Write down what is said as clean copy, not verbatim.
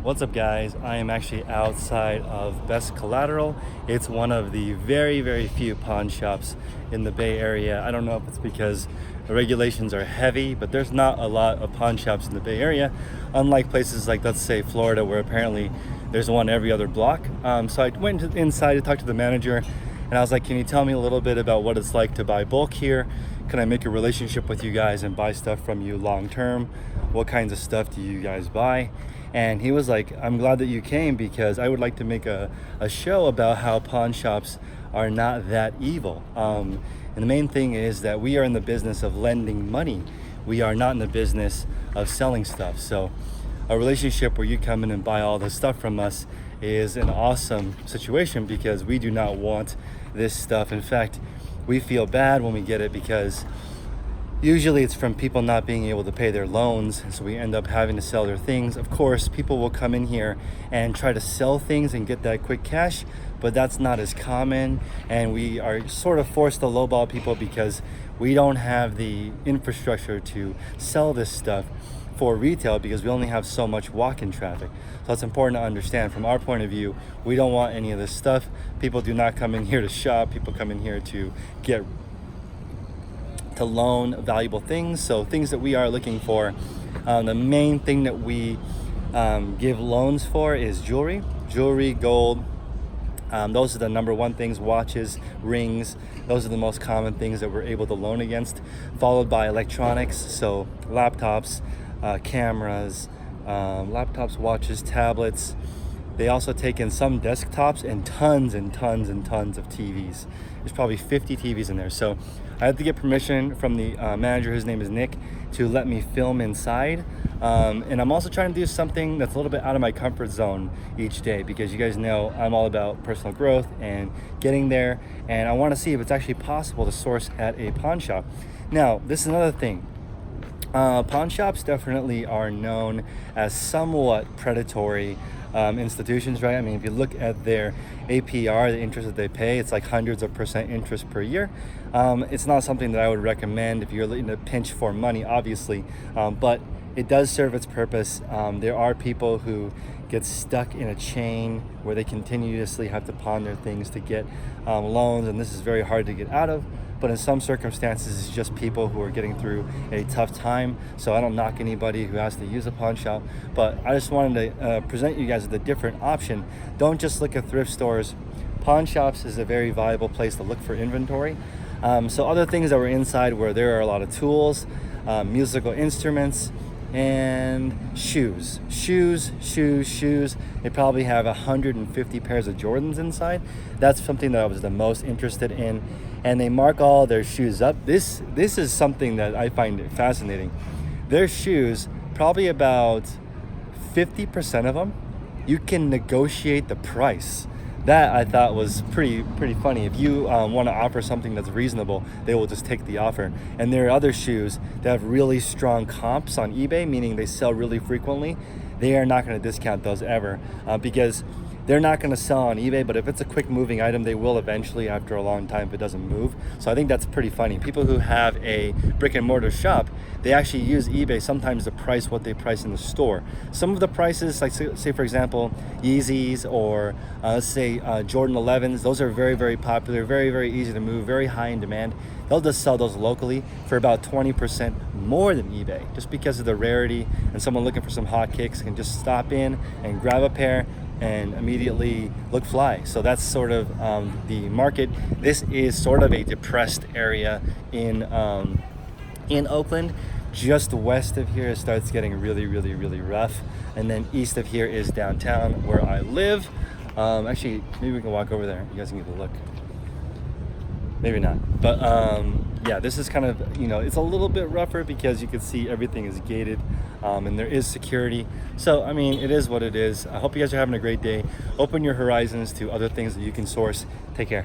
What's up, guys? I am actually outside of Best Collateral. It's one of the very few pawn shops in the Bay Area. I don't know if it's because the regulations are heavy, but there's not a lot of pawn shops in the Bay Area, unlike places like, let's say, Florida, where apparently there's one every other block. So I went inside to talk to the manager, and I was like, can you tell me a little bit about what it's like to buy bulk here? Can I make a relationship with you guys and buy stuff from you long term? What kinds of stuff do you guys buy? And he was like, I'm glad that you came because I would like to make a show about how pawn shops are not that evil. And the main thing is that we are in the business of lending money. We are not in the business of selling stuff. So a relationship where you come in and buy all the stuff from us is an awesome situation because we do not want this stuff. In fact, we feel bad when we get it because usually it's from people not being able to pay their loans, so we end up having to sell their things. Of course, people will come in here and try to sell things and get that quick cash, but that's not as common, and we are sort of forced to lowball people because we don't have the infrastructure to sell this stuff for retail because we only have so much walk-in traffic. So it's important to understand from our point of view, we don't want any of this stuff. People do not come in here to shop. People come in here to loan valuable things, so things that we are looking for. The main thing that we give loans for is jewelry, gold. Those are the number one things. Watches, rings, those are the most common things that we're able to loan against, followed by electronics, so laptops, cameras, watches, tablets. They also take in some desktops and tons of TVs. There's probably 50 TVs in there. So I had to get permission from the manager, his name is Nick, to let me film inside. And I'm also trying to do something that's a little bit out of my comfort zone each day because you guys know I'm all about personal growth and getting there. And I want to see if it's actually possible to source at a pawn shop. Now, this is another thing. Pawn shops definitely are known as somewhat predatory institutions, right? I mean, if you look at their APR, the interest that they pay, it's like hundreds of percent interest per year. It's not something that I would recommend if you're looking to pinch for money, obviously, but it does serve its purpose. There are people who get stuck in a chain where they continuously have to pawn their things to get loans, and this is very hard to get out of. But in some circumstances, it's just people who are getting through a tough time. So I don't knock anybody who has to use a pawn shop, but I just wanted to present you guys with a different option. Don't just look at thrift stores. Pawn shops is a very viable place to look for inventory. So other things that were inside where there are a lot of tools, musical instruments, and shoes. They probably have 150 pairs of Jordans inside. That's something that I was the most interested in. And they mark all their shoes up. This is something that I find fascinating. Their shoes, probably about 50% of them, you can negotiate the price. That I thought was pretty funny. If you want to offer something that's reasonable, they will just take the offer. And there are other shoes that have really strong comps on eBay, meaning they sell really frequently. They are not going to discount those ever because they're not going to sell on eBay, but if it's a quick moving item, they will eventually after a long time if it doesn't move. So I think that's pretty funny. People who have a brick and mortar shop, they actually use eBay sometimes to price what they price in the store. Some of the prices, like say for example, Yeezys or let's say Jordan 11s, those are very popular, very easy to move, very high in demand. They'll just sell those locally for about 20% more than eBay, just because of the rarity, and someone looking for some hot kicks can just stop in and grab a pair and immediately look fly. So that's sort of the market. This is sort of a depressed area in Oakland. Just west of here it starts getting really rough, and then east of here is downtown where I live. Actually, maybe we can walk over there. You guys can get a look. Maybe not, but yeah, this is kind of, it's a little bit rougher because you can see everything is gated, and there is security. So I mean, it is what it is. I hope you guys are having a great day. Open your horizons to other things that you can source. Take care.